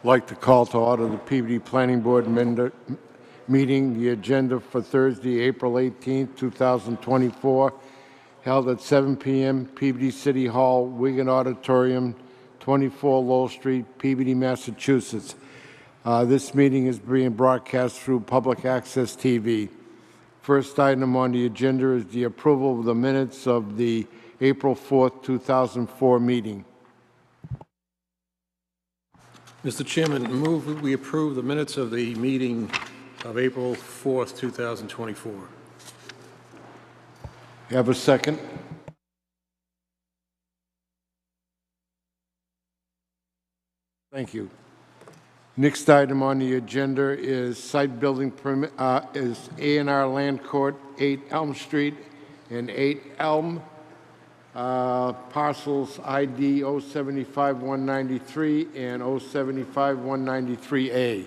I'd like to call to order the Peabody Planning Board meeting, the agenda for Thursday, April 18, 2024, held at 7 p.m., Peabody City Hall, Wigan Auditorium, 24 Lowell Street, Peabody, Massachusetts. This meeting is being broadcast through Public Access TV. First item on the agenda is the approval of the minutes of the April 4th, 2004 meeting. Mr. Chairman, move that we approve the minutes of the meeting of April 4th, 2024. You have a second? Thank you. Next item on the agenda is site building permit, is A&R Land Court, 8 Elm Street and 8 Elm, parcels ID 075-193 and 075-193A.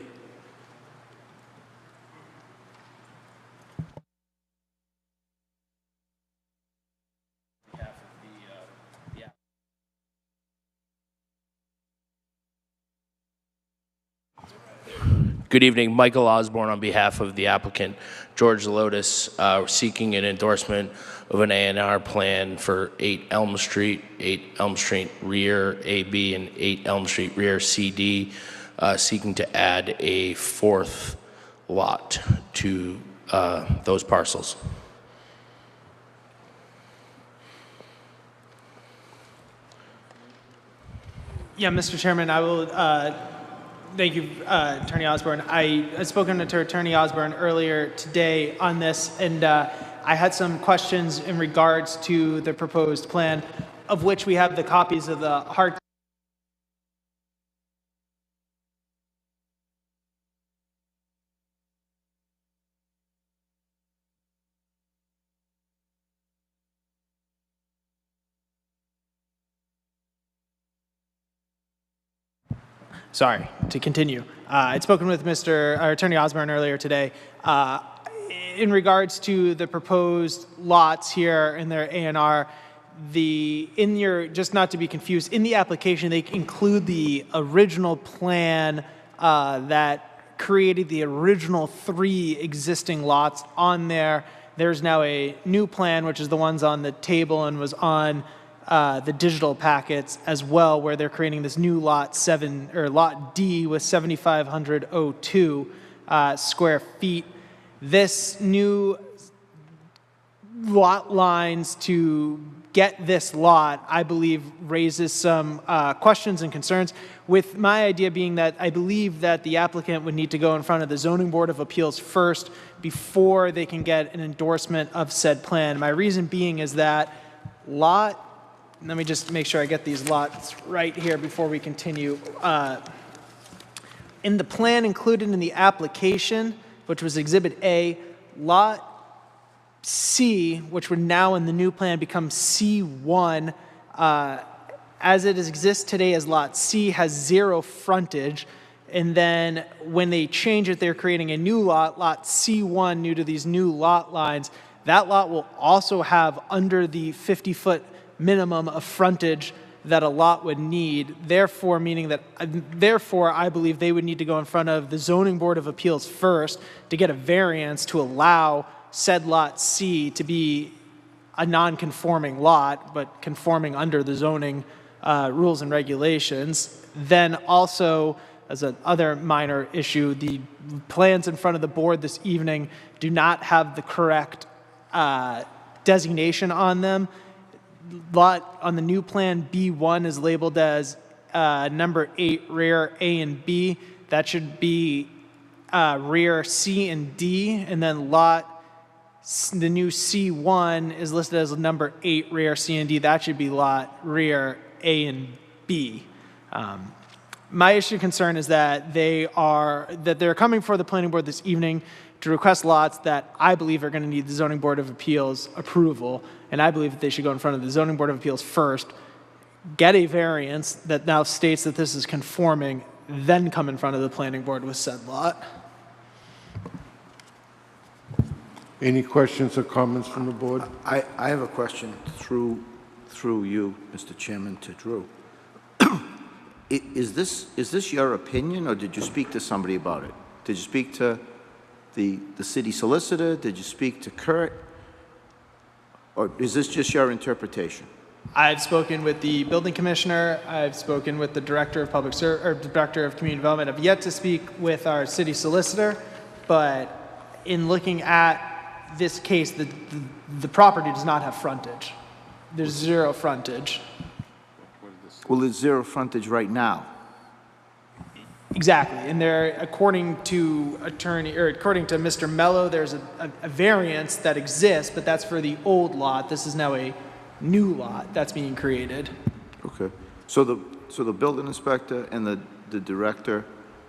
Good evening, Michael Osborne on behalf of the applicant, George Lotus, seeking an endorsement of an A&R plan for 8 Elm Street, 8 Elm Street rear AB, and 8 Elm Street rear CD, seeking to add a 4th lot to those parcels. Yeah, Mr. Chairman, I will thank you, Attorney Osborne. I had spoken to Attorney Osborne earlier today on this, and I had some questions in regards to the proposed plan, of which we have the copies of the hard. Sorry, to continue. I'd spoken with Attorney Osborne earlier today in regards to the proposed lots here in their A&R. Just not to be confused, in the application they include the original plan that created the original 3 existing lots on there. There's now a new plan, which is the ones on the table and was on the digital packets as well, where they're creating this new lot D with 7,502 square feet. This new lot lines to get this lot, I believe, raises some questions and concerns, with my idea being that I believe that the applicant would need to go in front of the Zoning Board of Appeals first before they can get an endorsement of said plan. My reason being is that let me just make sure I get these lots right here before we continue. In the plan included in the application, which was Exhibit A, Lot C, which would now in the new plan become C1, as it exists today as Lot C, has 0 frontage. And then when they change it, they're creating a new lot, Lot C1, new to these new lot lines. That lot will also have under the 50-foot minimum of frontage that a lot would need, therefore I believe they would need to go in front of the Zoning Board of Appeals first to get a variance to allow said Lot C to be a non-conforming lot, but conforming under the zoning rules and regulations. Then also, as another minor issue, the plans in front of the board this evening do not have the correct designation on them. Lot on the new plan B1 is labeled as number 8 rear A and B. That should be rear C and D, and then the new C1 is listed as number 8 rear C and D. That should be lot rear A and B. My issue concern is that they're coming for the planning board this evening to request lots that I believe are going to need the Zoning Board of Appeals approval, and I believe that they should go in front of the Zoning Board of Appeals first, get a variance that now states that this is conforming, then come in front of the planning board with said lot. Any questions or comments from the board? I have a question through you, Mr. Chairman, to Drew. Is this your opinion, or did you speak to somebody about it? Did you speak to the city solicitor? Did you speak to Kurt? Or is this just your interpretation? I've spoken with the building commissioner. I've spoken with the director of director of community development. I've yet to speak with our city solicitor, but in looking at this case, the property does not have frontage. There's zero frontage. Well, there's zero frontage right now. Exactly, and there, according to Mr. Mello, there's a variance that exists, but that's for the old lot. This is now a new lot that's being created. Okay. So the building inspector and the director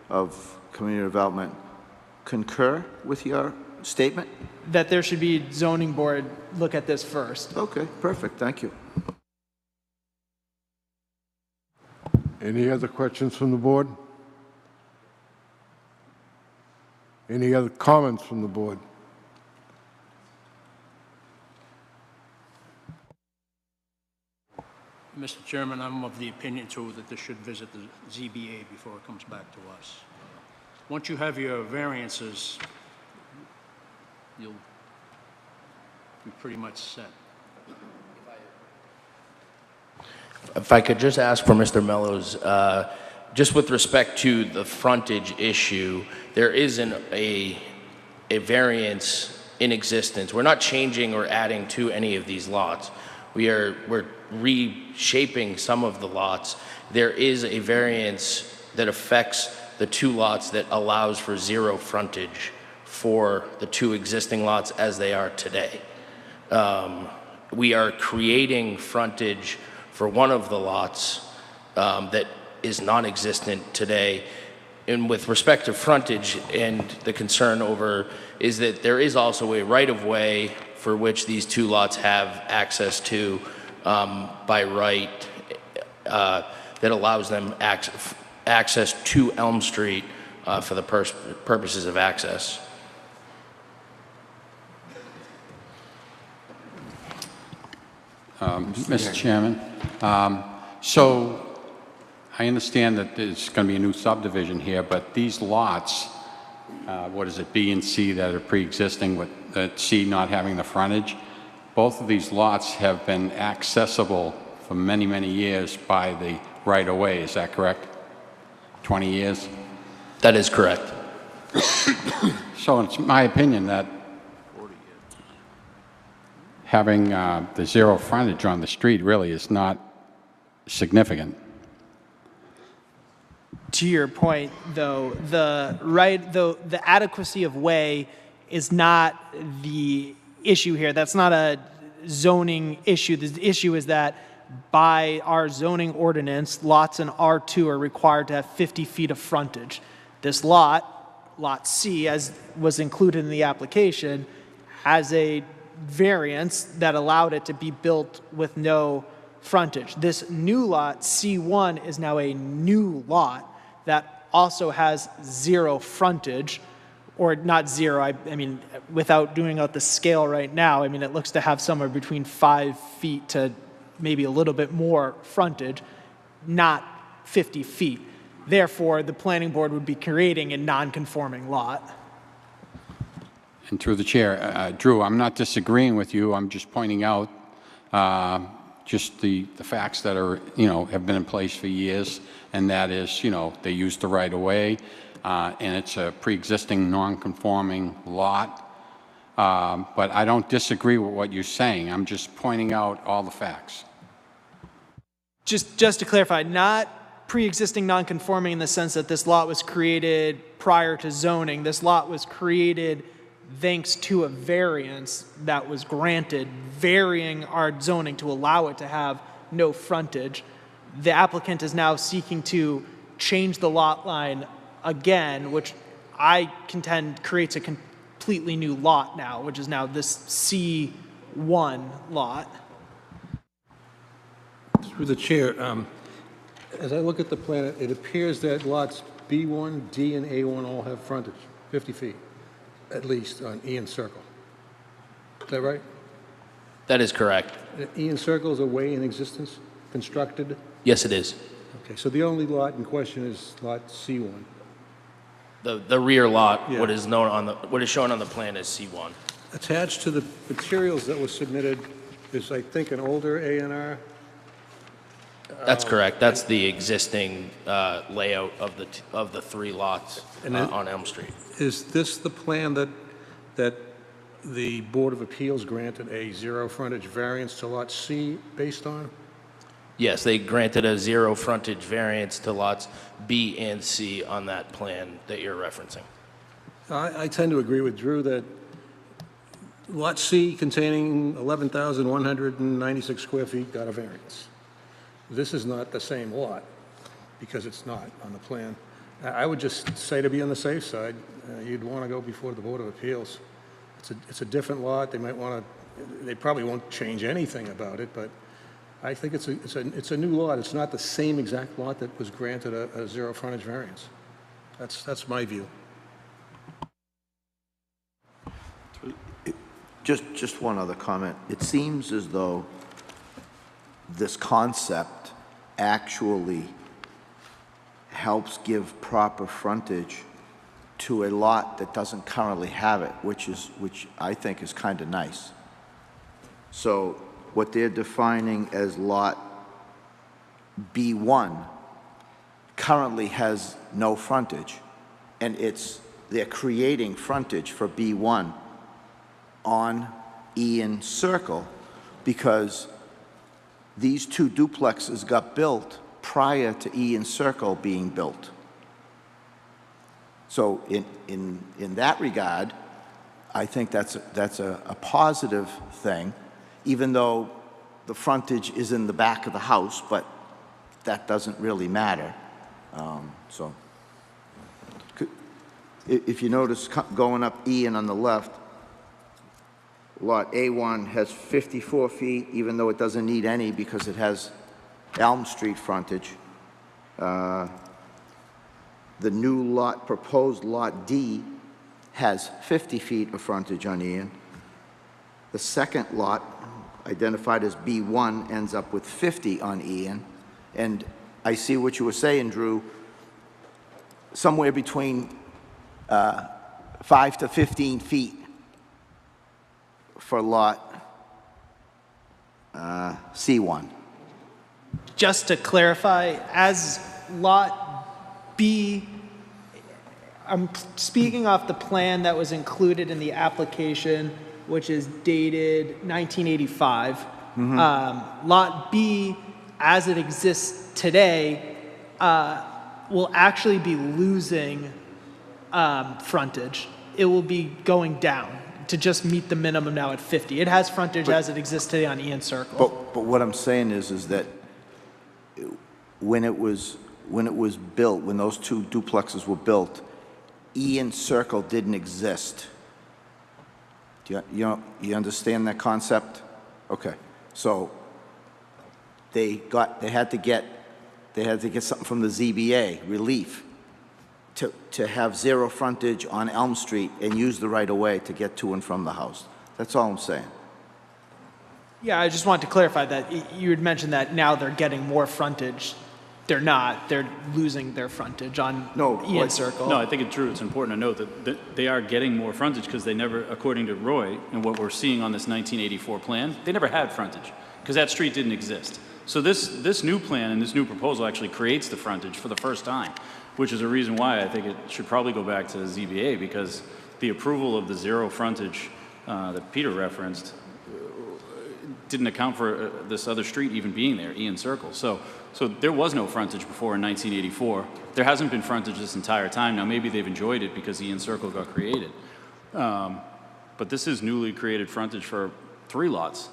of community development concur with your statement? That there should be zoning board look at this first. Okay, perfect. Thank you. Any other questions from the board? Any other comments from the board? Mr. Chairman, I'm of the opinion, too, that this should visit the ZBA before it comes back to us. Once you have your variances, you'll be pretty much set. If I could just ask for Mr. Mello's, just with respect to the frontage issue, there isn't a variance in existence. We're not changing or adding to any of these lots. We're reshaping some of the lots. There is a variance that affects the two lots that allows for zero frontage for the two existing lots as they are today. We are creating frontage for one of the lots that is non-existent today. And with respect to frontage and the concern over is that there is also a right-of-way for which these two lots have access to by right that allows them access to Elm Street for the purposes of access. Mr. Chairman, so I understand that there's going to be a new subdivision here, but these lots, what is it, B and C that are pre-existing with C not having the frontage, both of these lots have been accessible for many, many years by the right-of-way. Is that correct? 20 years? That is correct. So it's my opinion that having the zero frontage on the street really is not significant. To your point, though, the adequacy of way is not the issue here. That's not a zoning issue. The issue is that by our zoning ordinance, lots in R2 are required to have 50 feet of frontage. This lot, Lot C, as was included in the application, has a variance that allowed it to be built with no frontage. This new lot, C1, is now a new lot that also has zero frontage, or not zero, I mean, without doing out the scale right now, I mean, it looks to have somewhere between 5 feet to maybe a little bit more frontage, not 50 feet. Therefore, the planning board would be creating a non-conforming lot. And through the chair, Drew, I'm not disagreeing with you. I'm just pointing out just the facts that are, have been in place for years, and that is, they use the right-of-way, and it's a pre-existing non-conforming lot. But I don't disagree with what you're saying. I'm just pointing out all the facts. Just to clarify, not pre-existing non-conforming in the sense that this lot was created prior to zoning. This lot was created thanks to a variance that was granted, varying our zoning to allow it to have no frontage. The applicant is now seeking to change the lot line again, which I contend creates a completely new lot now, which is now this C1 lot. Through the chair, as I look at the plan, it appears that lots B1, D, and A1 all have frontage, 50 feet, at least, on Ian Circle. Is that right? That is correct. Ian Circle is a way in existence, constructed? Yes, it is. Okay, so the only lot in question is Lot C1. The rear lot, Yeah. what is known on the, what is shown on the plan is C1. Attached to the materials that was submitted is, I think, an older A and R. That's correct. That's the existing layout of the three lots And it- on Elm Street. Is this the plan that the Board of Appeals granted a zero frontage variance to Lot C based on? Yes, they granted a zero frontage variance to lots B and C on that plan that you're referencing. I tend to agree with Drew that Lot C containing 11,196 square feet got a variance. This is not the same lot, because it's not on the plan. I would just say, to be on the safe side, you'd want to go before the Board of Appeals. It's a different lot, they might want to, they probably won't change anything about it, but I think it's a new lot. It's not the same exact lot that was granted a zero frontage variance. That's my view. Just one other comment. It seems as though this concept actually helps give proper frontage to a lot that doesn't currently have it, which I think is kind of nice. So what they're defining as Lot B1 currently has no frontage, and they're creating frontage for B1 on Ian Circle because these two duplexes got built prior to Ian Circle being built. So in that regard, I think that's a positive thing, even though the frontage is in the back of the house, but that doesn't really matter. If you notice, going up Ian on the left, Lot A1 has 54 feet, even though it doesn't need any because it has Elm Street frontage. The new lot, proposed Lot D, has 50 feet of frontage on Ian. The second lot, identified as B1, ends up with 50 on Ian. And I see what you were saying, Drew, somewhere between 5 to 15 feet for Lot C1. Just to clarify, as Lot B, I'm speaking off the plan that was included in the application, which is dated 1985. Lot B, as it exists today, will actually be losing frontage. It will be going down to just meet the minimum now at 50. It has frontage as it exists today on Ian Circle. But what I'm saying is that when it was built, when those two duplexes were built, Ian Circle didn't exist. Do you understand that concept? Okay. So they had to get something from the ZBA, relief, to have zero frontage on Elm Street and use the right of way to get to and from the house. That's all I'm saying. Yeah, I just wanted to clarify that you had mentioned that now they're getting more frontage. They're not. They're losing their frontage on Ian Circle. No, I think it's true. It's important to note that they are getting more frontage because they never, according to Roy, and what we're seeing on this 1984 plan, they never had frontage because that street didn't exist. So this new plan and this new proposal actually creates the frontage for the first time, which is a reason why I think it should probably go back to the ZBA, because the approval of the zero frontage that Peter referenced didn't account for this other street even being there, Ian Circle. So there was no frontage before in 1984. There hasn't been frontage this entire time. Now maybe they've enjoyed it because Ian Circle got created. But this is newly created frontage for 3 lots.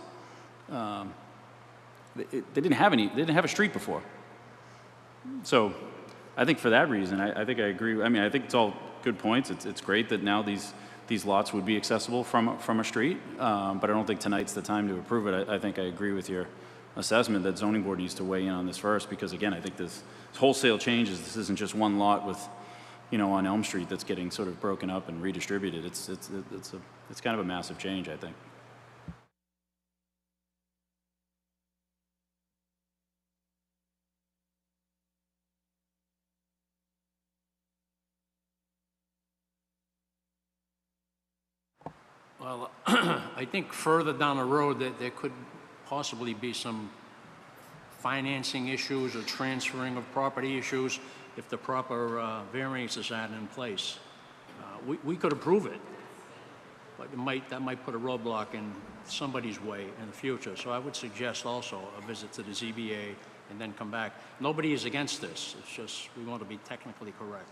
They didn't have they didn't have a street before. So I think for that reason, I think I agree. I mean, I think it's all good points. It's great that now these lots would be accessible from a street, but I don't think tonight's the time to approve it. I think I agree with your assessment that zoning board needs to weigh in on this first, because again, I think this wholesale changes. This isn't just one lot with, on Elm Street that's getting sort of broken up and redistributed. It's kind of a massive change, I think. Well, I think further down the road that there could possibly be some financing issues or transferring of property issues if the proper variances aren't in place. We could approve it, but that might put a roadblock in somebody's way in the future. So I would suggest also a visit to the ZBA and then come back. Nobody is against this. It's just we want to be technically correct.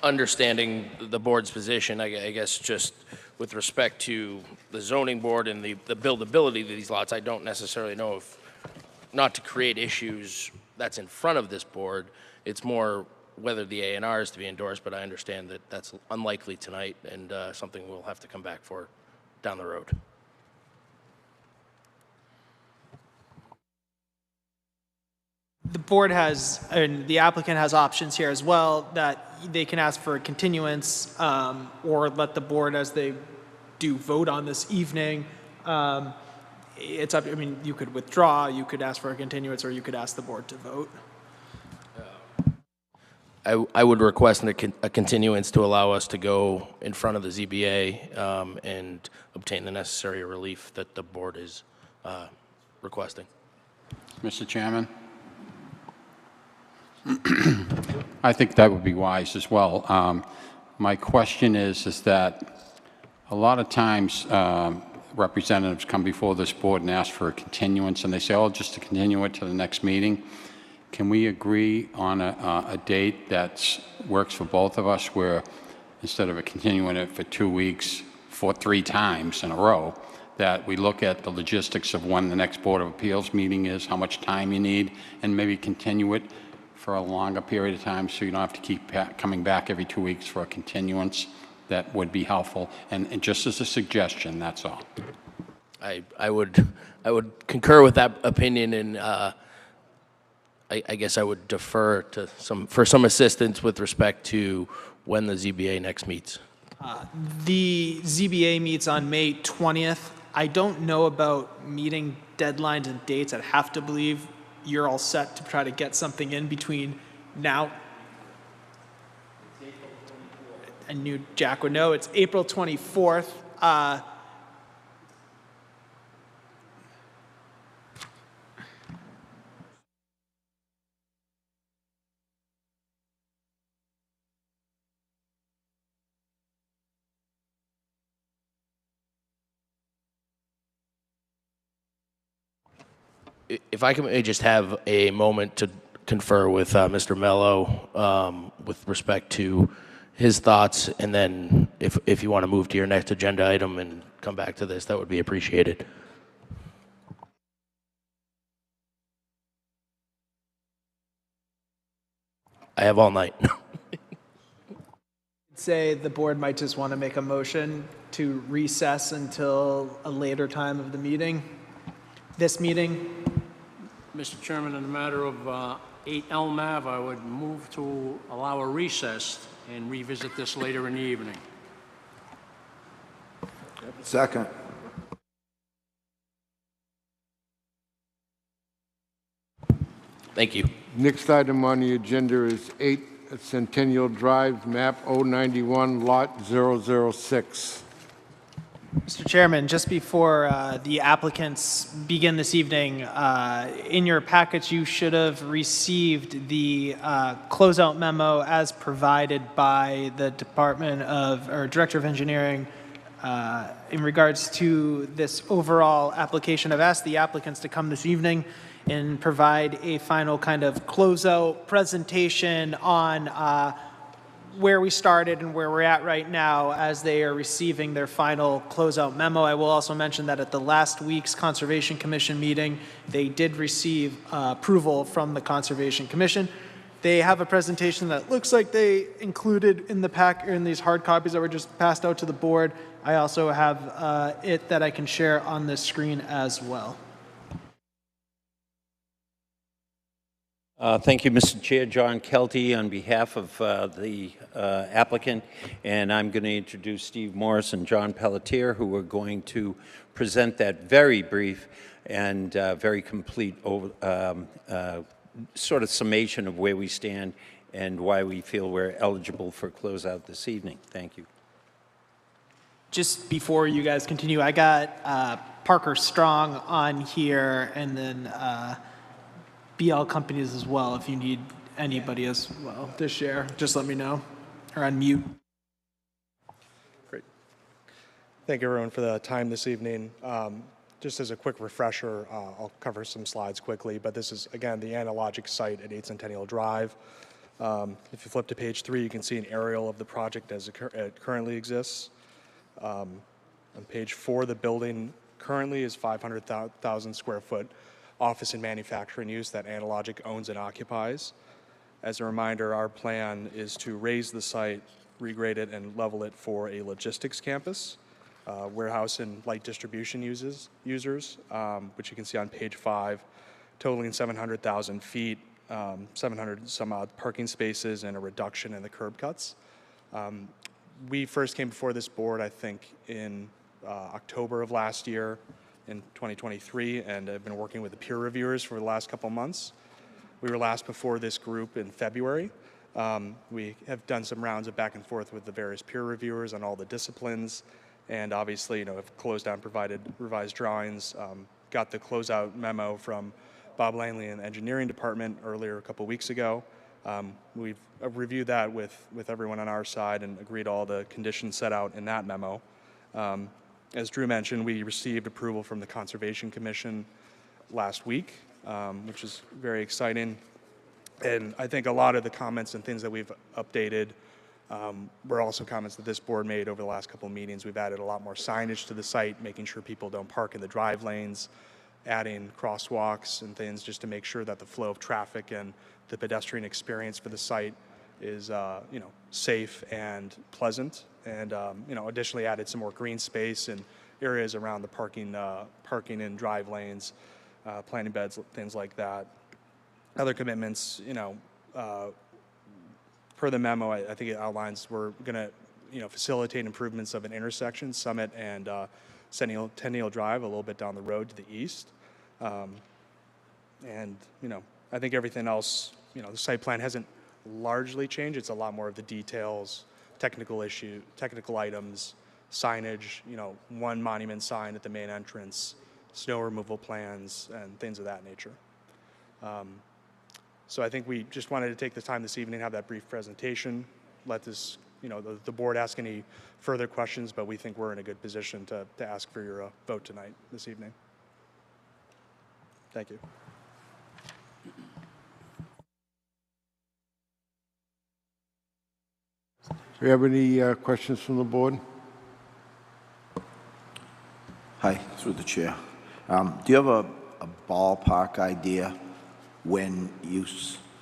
Understanding the board's position, I guess just with respect to the zoning board and the buildability of these lots, I don't necessarily know if, not to create issues that's in front of this board, it's more whether the A&R is to be endorsed, but I understand that that's unlikely tonight and something we'll have to come back for down the road. The board has, and the applicant has options here as well, that they can ask for a continuance or let the board, as they do, vote on this evening. It's up, I mean, you could withdraw, you could ask for a continuance, or you could ask the board to vote. I would request a continuance to allow us to go in front of the ZBA and obtain the necessary relief that the board is requesting. Mr. Chairman? I think that would be wise as well. My question is that a lot of times representatives come before this board and ask for a continuance, and they say, oh, just to continue it to the next meeting. Can we agree on a date that works for both of us, where instead of continuing it for 2 weeks, for 3 times in a row, that we look at the logistics of when the next Board of Appeals meeting is, how much time you need, and maybe continue it for a longer period of time so you don't have to keep coming back every 2 weeks for a continuance? That would be helpful. And just as a suggestion, that's all. I would concur with that opinion, and I guess I would defer to for some assistance with respect to when the ZBA next meets. The ZBA meets on May 20th. I don't know about meeting deadlines and dates. I'd have to believe you're all set to try to get something in between now. I knew Jack would know. It's April 24th. If I can just have a moment to confer with Mr. Mello with respect to his thoughts, and then if you want to move to your next agenda item and come back to this, that would be appreciated. I have all night. Say the board might just want to make a motion to recess until a later time of the meeting, this meeting. Mr. Chairman, in the matter of 8 Elm Ave, I would move to allow a recess and revisit this later in the evening. Second. Thank you. Next item on the agenda is 8 Centennial Drive, map 091, lot 006. Mr. Chairman, just before the applicants begin this evening, in your packets you should have received the closeout memo as provided by the Department of, or Director of Engineering in regards to this overall application. I've asked the applicants to come this evening and provide a final kind of closeout presentation on where we started and where we're at right now as they are receiving their final closeout memo. I will also mention that at the last week's Conservation Commission meeting, they did receive approval from the Conservation Commission. They have a presentation that looks like they included in the pack, or in these hard copies that were just passed out to the board. I also have it that I can share on the screen as well. Thank you, Mr. Chair. John Kelty on behalf of the applicant, and I'm going to introduce Steve Morris and John Pelletier, who are going to present that very brief and very complete sort of summation of where we stand and why we feel we're eligible for closeout this evening. Thank you. just before you guys continue, I got Parker Strong on here, and then BL Companies as well. If you need anybody as well to share, just let me know, or unmute. Great. Thank you, everyone, for the time this evening. Just as a quick refresher, I'll cover some slides quickly, but this is, again, the analogic site at 8 Centennial Drive. If you flip to page 3, you can see an aerial of the project as it currently exists. On page 4, the building currently is 500,000 square foot office and manufacturing use that Analogic owns and occupies. As a reminder, our plan is to raise the site, regrade it, and level it for a logistics campus, warehouse and light distribution users, which you can see on page 5, totaling 700,000 feet, 700 some odd parking spaces, and a reduction in the curb cuts. We first came before this board, I think, in October of last year, in 2023, and I've been working with the peer reviewers for the last couple months. We were last before this group in February. We have done some rounds of back and forth with the various peer reviewers on all the disciplines, and obviously, have closed down, provided revised drawings, got the closeout memo from Bob Langley in the engineering department earlier a couple weeks ago. We've reviewed that with everyone on our side and agreed all the conditions set out in that memo. As Drew mentioned, we received approval from the Conservation Commission last week, which is very exciting. And I think a lot of the comments and things that we've updated were also comments that this board made over the last couple of meetings. We've added a lot more signage to the site, making sure people don't park in the drive lanes, adding crosswalks and things just to make sure that the flow of traffic and the pedestrian experience for the site is, safe and pleasant. And, additionally added some more green space and areas around the parking and drive lanes, planting beds, things like that. Other commitments, per the memo, I think it outlines we're going to, facilitate improvements of an intersection, Summit and Centennial Drive, a little bit down the road to the east. And, I think everything else, the site plan hasn't largely changed. It's a lot more of the details, technical items, signage, one monument sign at the main entrance, snow removal plans, and things of that nature. So I think we just wanted to take the time this evening to have that brief presentation, let this, the board ask any further questions, but we think we're in a good position to ask for your vote tonight, this evening. Thank you. Do we have any questions from the board? Hi, through the chair. Do you have a ballpark idea when you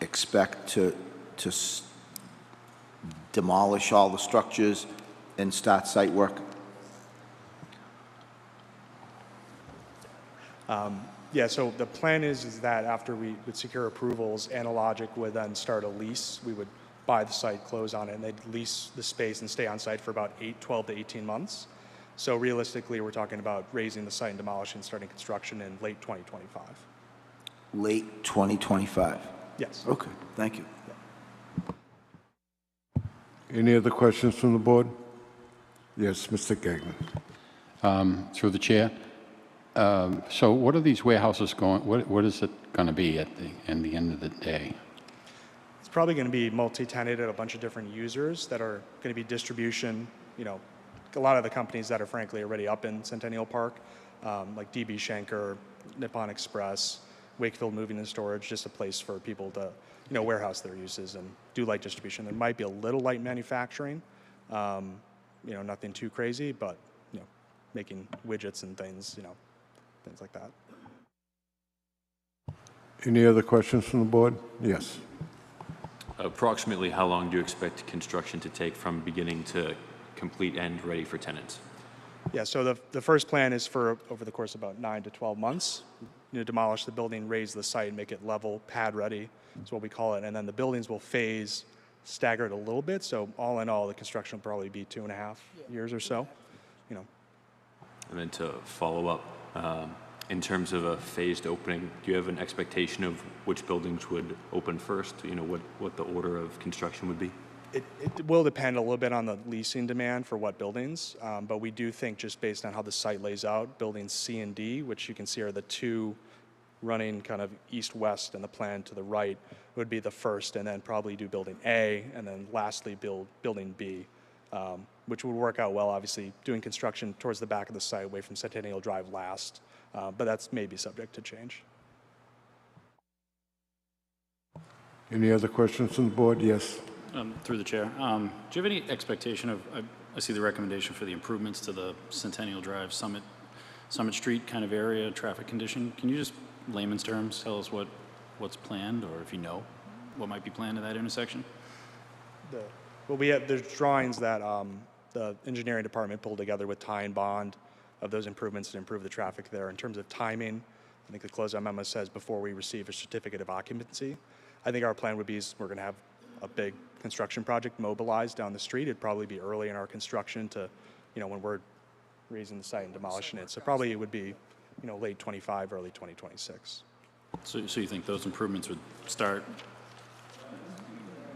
expect to demolish all the structures and start site work? Yeah, so the plan is that after we would secure approvals, Analogic would then start a lease. We would buy the site, close on it, and they'd lease the space and stay on site for about 12 to 18 months. So realistically, we're talking about raising the site and demolishing, starting construction in late 2025. Late 2025? Yes. Okay, thank you. Any other questions from the board? Yes, Mr. Gagnon. Through the chair. So what are these warehouses going, what is it going to be at the end of the day? It's probably going to be multi-tenanted at a bunch of different users that are going to be distribution, a lot of the companies that are frankly already up in Centennial Park, like DB Schenker, Nippon Express, Wakefield Moving and Storage, just a place for people to, warehouse their uses and do light distribution. There might be a little light manufacturing, nothing too crazy, but, making widgets and things, things like that. Any other questions from the board? Yes. Approximately how long do you expect construction to take from beginning to complete and ready for tenants? Yeah, so the first plan is for over the course of about 9 to 12 months. Demolish the building, raise the site, make it level, pad ready, is what we call it. And then the buildings will phase staggered a little bit. So all in all, the construction will probably be 2.5 years or so. And then to follow up, in terms of a phased opening, do you have an expectation of which buildings would open first? What the order of construction would be? It will depend a little bit on the leasing demand for what buildings, but we do think just based on how the site lays out, buildings C and D, which you can see are the two running kind of east-west in the plan to the right, would be the first, and then probably do building A, and then lastly building B, which would work out well, obviously, doing construction towards the back of the site away from Centennial Drive last, but that's maybe subject to change. Any other questions from the board? Yes. Through the chair, do you have any expectation of, I see the recommendation for the improvements to the Centennial Drive Summit Street kind of area, traffic condition. Can you just, layman's terms, tell us what's planned, or if you know what might be planned in that intersection? There's drawings that the engineering department pulled together with Ty and Bond of those improvements to improve the traffic there. In terms of timing, I think the closeout memo says before we receive a certificate of occupancy. I think our plan would be we're going to have a big construction project mobilized down the street. It'd probably be early in our construction to, when we're raising the site and demolishing it. So probably it would be, late 25, early 2026. So you think those improvements would start?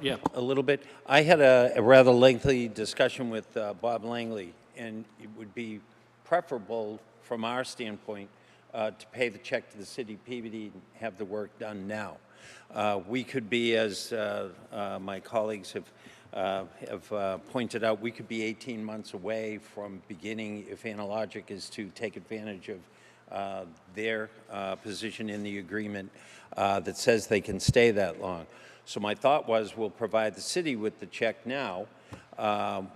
Yeah. A little bit. I had a rather lengthy discussion with Bob Langley, and it would be preferable from our standpoint to pay the check to the city of Peabody and have the work done now. We could be, as my colleagues have pointed out, we could be 18 months away from beginning if Analogic is to take advantage of their position in the agreement that says they can stay that long. So my thought was we'll provide the city with the check now,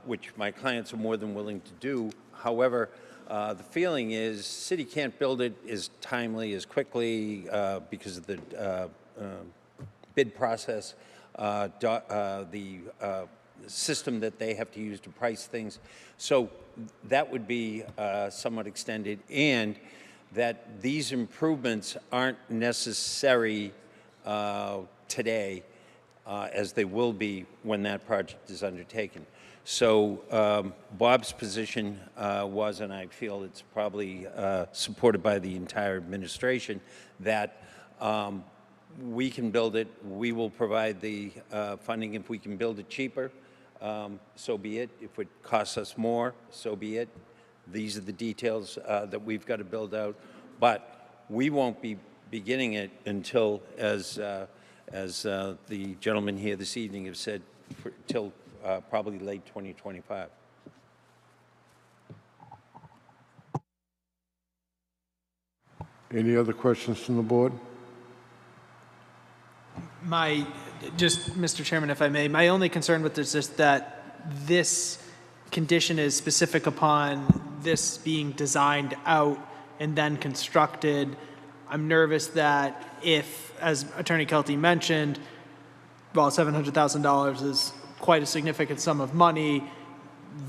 which my clients are more than willing to do. However, the feeling is city can't build it as timely, as quickly because of the bid process, the system that they have to use to price things. So that would be somewhat extended, and that these improvements aren't necessary today as they will be when that project is undertaken. So Bob's position was, and I feel it's probably supported by the entire administration, that we can build it. We will provide the funding if we can build it cheaper. So be it. If it costs us more, so be it. These are the details that we've got to build out. But we won't be beginning it until, as the gentleman here this evening have said, till probably late 2025. Any other questions from the board? Mr. Chairman, if I may, my only concern with this is that this condition is specific upon this being designed out and then constructed. I'm nervous that if, as Attorney Kelty mentioned, while $700,000 is quite a significant sum of money,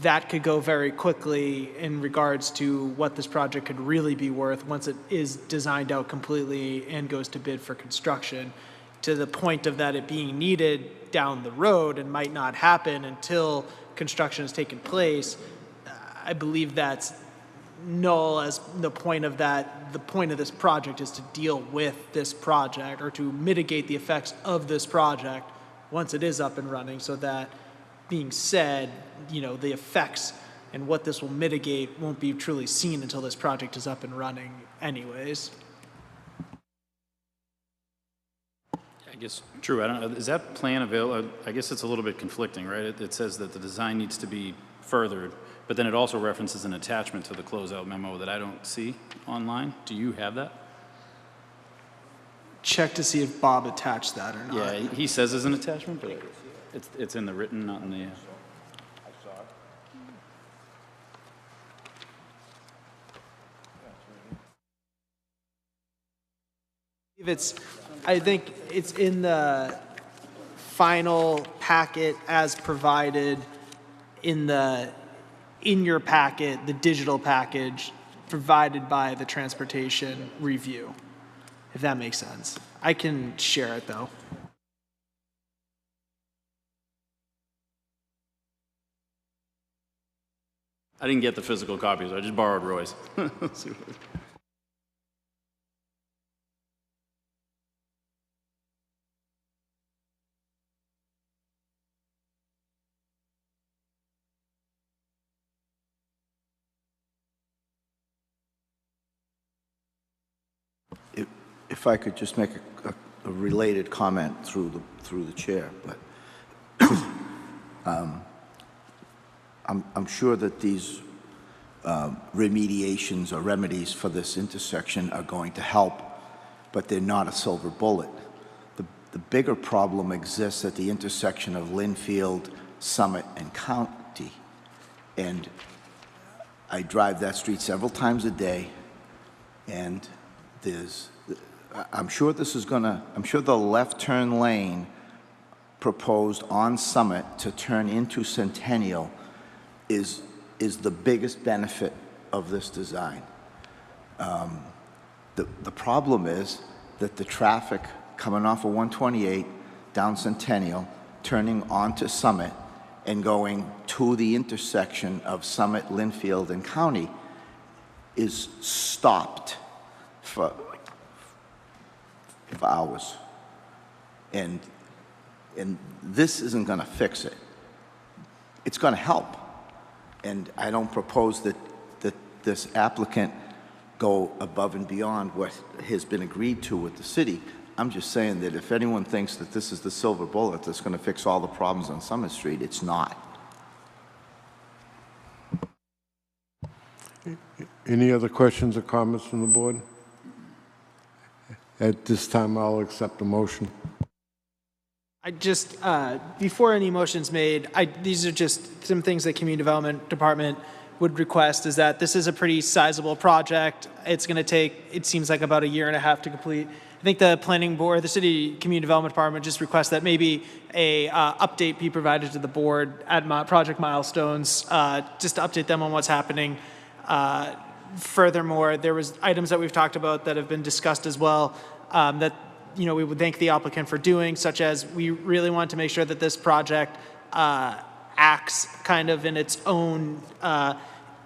that could go very quickly in regards to what this project could really be worth once it is designed out completely and goes to bid for construction, to the point of that it being needed down the road and might not happen until construction has taken place. I believe that's null, as the point of this project is to deal with this project or to mitigate the effects of this project once it is up and running. So that being said, the effects and what this will mitigate won't be truly seen until this project is up and running anyways. I guess, Drew, I don't know, is that plan available? I guess it's a little bit conflicting, right? It says that the design needs to be furthered, but then it also references an attachment to the closeout memo that I don't see online. Do you have that? Check to see if Bob attached that or not. Yeah, he says there's an attachment, but it's in the written, not in the... I think it's in the final packet as provided in your packet, the digital package provided by the transportation review, if that makes sense. I can share it though. I didn't get the physical copies. I just borrowed Roy's. if I could just make a related comment through the chair, but I'm sure that these remediations or remedies for this intersection are going to help, but they're not a silver bullet. The bigger problem exists at the intersection of Linfield, Summit, and County. And I drive that street several times a day, and I'm sure the left turn lane proposed on Summit to turn into Centennial is the biggest benefit of this design. The problem is that the traffic coming off of 128 down Centennial, turning onto Summit, and going to the intersection of Summit, Linfield, and County is stopped for hours. And this isn't going to fix it. It's going to help. And I don't propose that this applicant go above and beyond what has been agreed to with the city. I'm just saying that if anyone thinks that this is the silver bullet that's going to fix all the problems on Summit Street, it's not. Any other questions or comments from the board? At this time, I'll accept the motion. I just, before any motion's made, these are just some things that Community Development Department would request, is that this is a pretty sizable project. It's going to take, it seems like, about a year and a half to complete. I think the planning board, the city community development department just requests that maybe a update be provided to the board at project milestones, just to update them on what's happening. Furthermore, there was items that we've talked about that have been discussed as well, that we would thank the applicant for doing, such as we really want to make sure that this project acts kind of in its own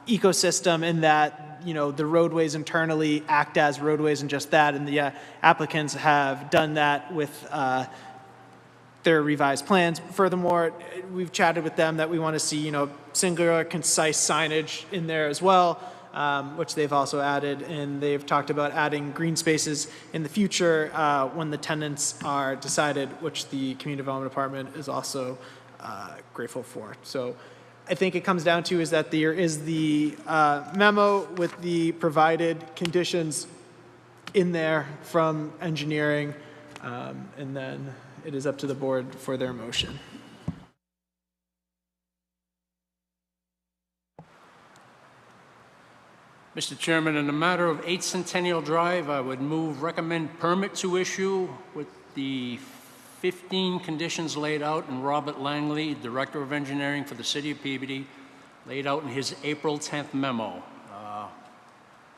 ecosystem, in that the roadways internally act as roadways and just that, and the applicants have done that with their revised plans. Furthermore, we've chatted with them that we want to see singular, concise signage in there as well, which they've also added, and they've talked about adding green spaces in the future when the tenants are decided, which the Community Development Department is also grateful for. So I think it comes down to is that there is the memo with the provided conditions in there from engineering, and then it is up to the board for their motion. Mr. Chairman, in the matter of 8 Centennial Drive, I would recommend permit to issue with the 15 conditions laid out in Robert Langley, Director of Engineering for the City of Peabody, laid out in his April 10th memo.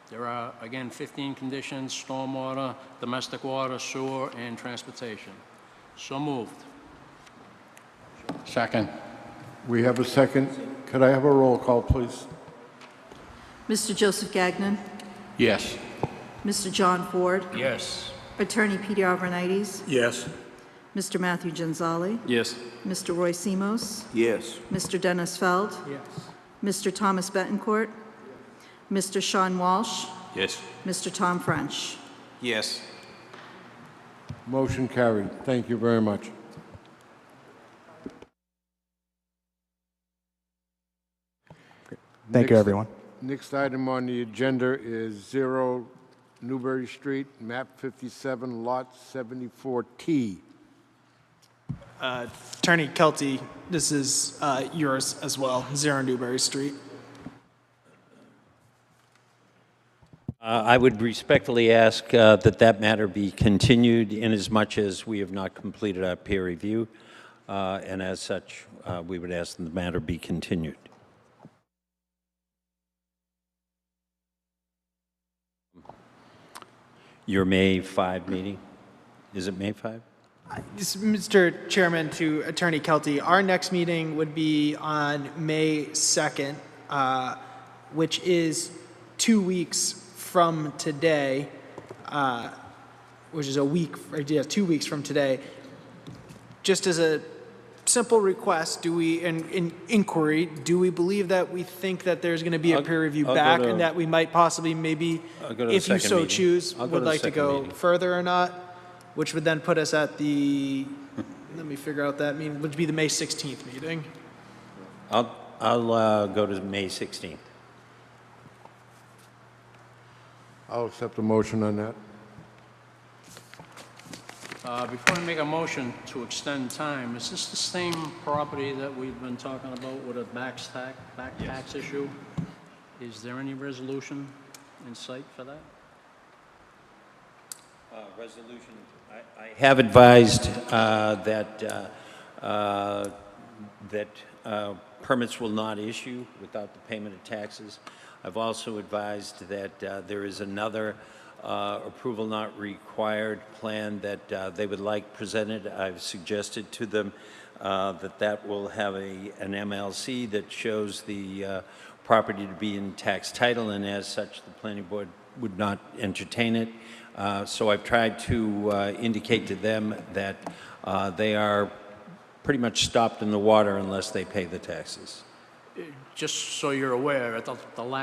There are, again, 15 conditions: stormwater, domestic water, sewer, and transportation. So moved. Second. We have a second. Could I have a roll call, please? Mr. Joseph Gagnon, Yes. Mr. John Ford, Yes. Attorney Peter Alvarnites, Yes. Mr. Matthew Genzali, Yes. Mr. Roy Simos, Yes. Mr. Dennis Feld, Yes. Mr. Thomas Betancourt, Mr. Sean Walsh, Yes. Mr. Tom French. Yes. Motion carried. Thank you very much. Thank you, everyone. Next item on the agenda is 0 Newbury Street, map 57, lot 74T. Attorney Kelty, this is yours as well, 0 Newbury Street. I would respectfully ask that matter be continued inasmuch as we have not completed our peer review, and as such, we would ask that the matter be continued. Your May 5 meeting? Is it May 5? Mr. Chairman, to Attorney Kelty, our next meeting would be on May 2nd, which is 2 weeks from today, which is a week, 2 weeks from today. Just as a simple request, inquiry, do we believe that we think that there's going to be a peer review I'll go back to- and that we might possibly maybe, I'll go to the if you second so meeting. choose, I'll go would to the like to second go meeting. further or not? Which would then put us at the, let me figure out that meeting, would be the May 16th meeting. I'll go to May 16th. I'll accept the motion on that. Before I make a motion to extend time, is this the same property that we've been talking about with a back tax issue? Is there any resolution in sight for that? Resolution, I have advised that permits will not issue without the payment of taxes. I've also advised that there is another approval not required plan that they would like presented. I've suggested to them that will have an MLC that shows the property to be in tax title, and as such, the planning board would not entertain it. So I've tried to indicate to them that they are pretty much stopped in the water unless they pay the taxes. Just so you're aware, at the last